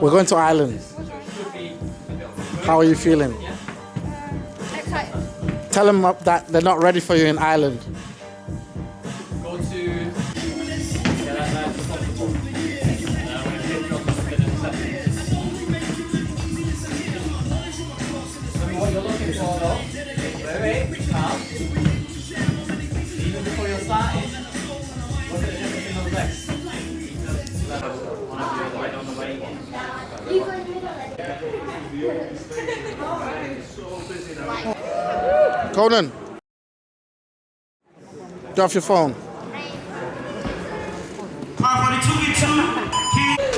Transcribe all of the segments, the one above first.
We're going to Ireland. How are you feeling? Excited. Tell them that they're not ready for you in Ireland. Go to. What you're looking for, though. Wait, calm. Even before you're starting, look at the difference in those legs. Conan, get off your phone.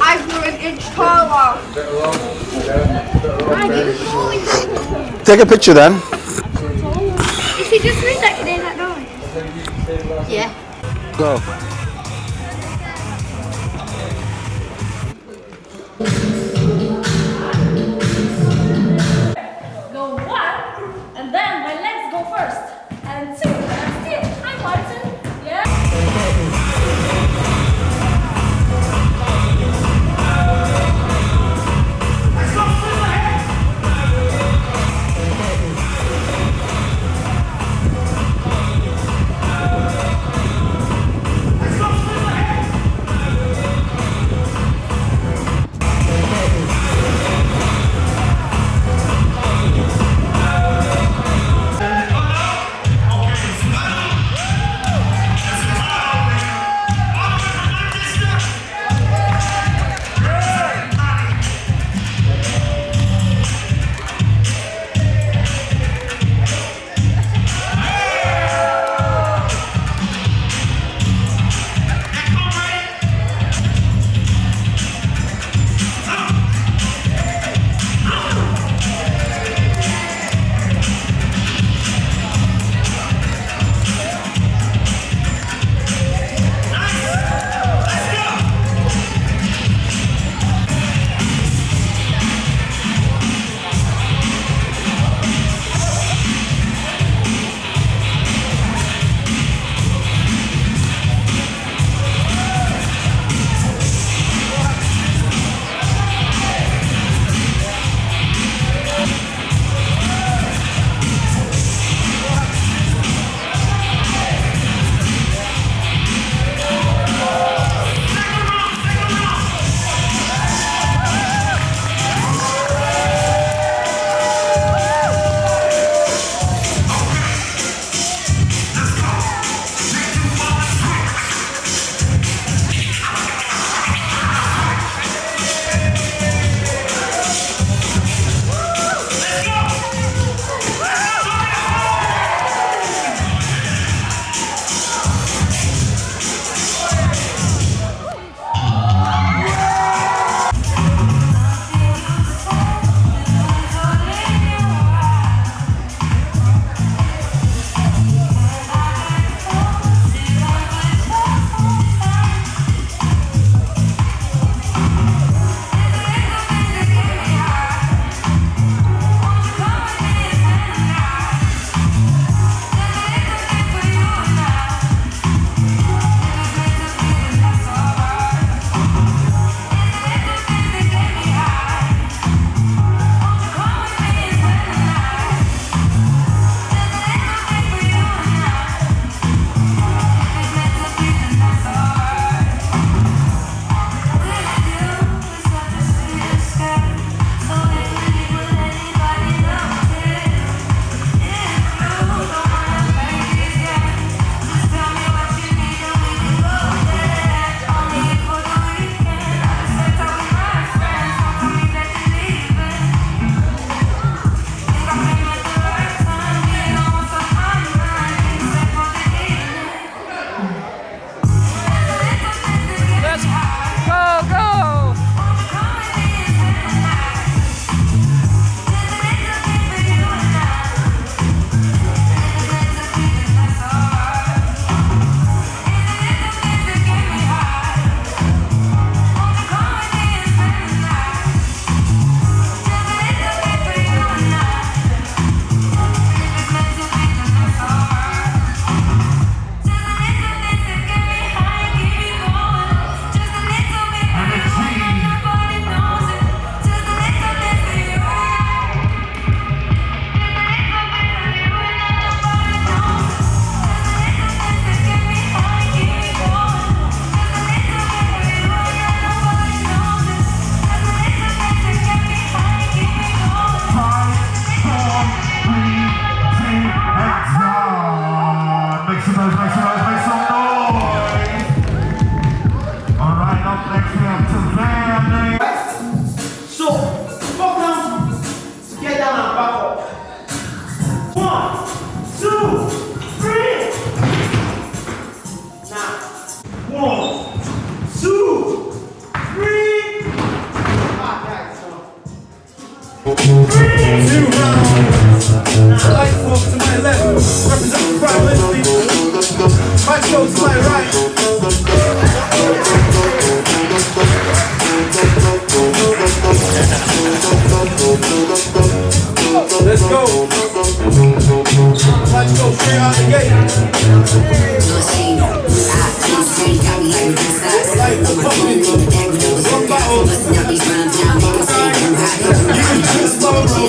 I grew an inch taller. Take a picture then. Is he just read that today, that noise? Yeah. Go. Go one, and then my legs go first. And two, and still. Hi, Martin. Yeah? Let's go straight out the gate. Like the fucking one battle. You can choose slow, bro.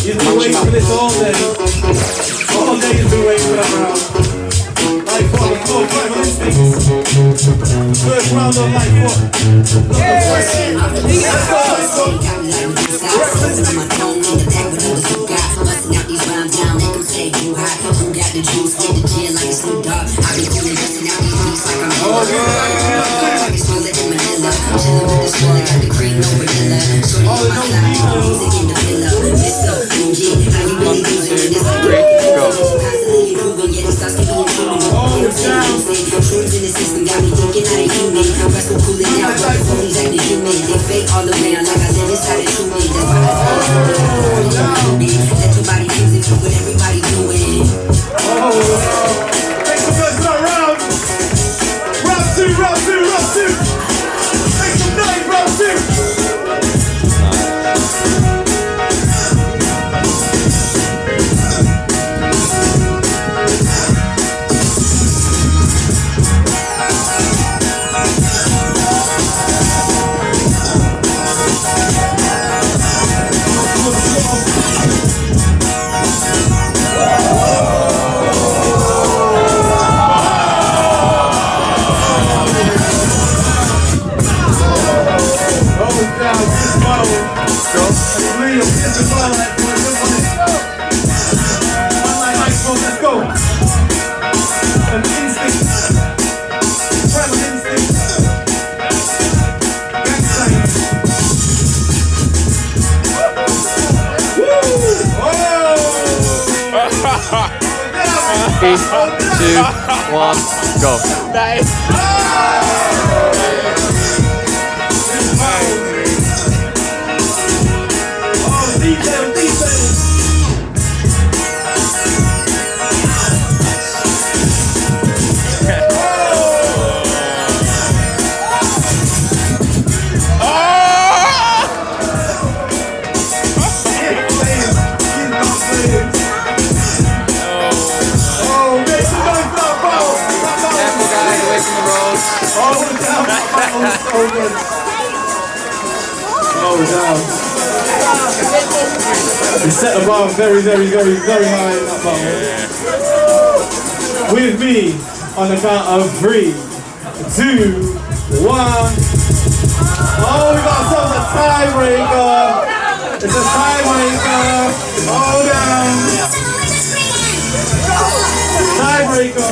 You've been waiting for this all day. All day you've been waiting for that round. Like what? Let's go, Primal Instincts. First round of like what? Let's go, let's go. Three, two, one, go. Nice. We set the bar very, very, very, very high in that battle. With me on the count of 3, 2, 1. Oh, we got ourselves a tiebreaker. It's a tiebreaker. Hold on. Tiebreaker.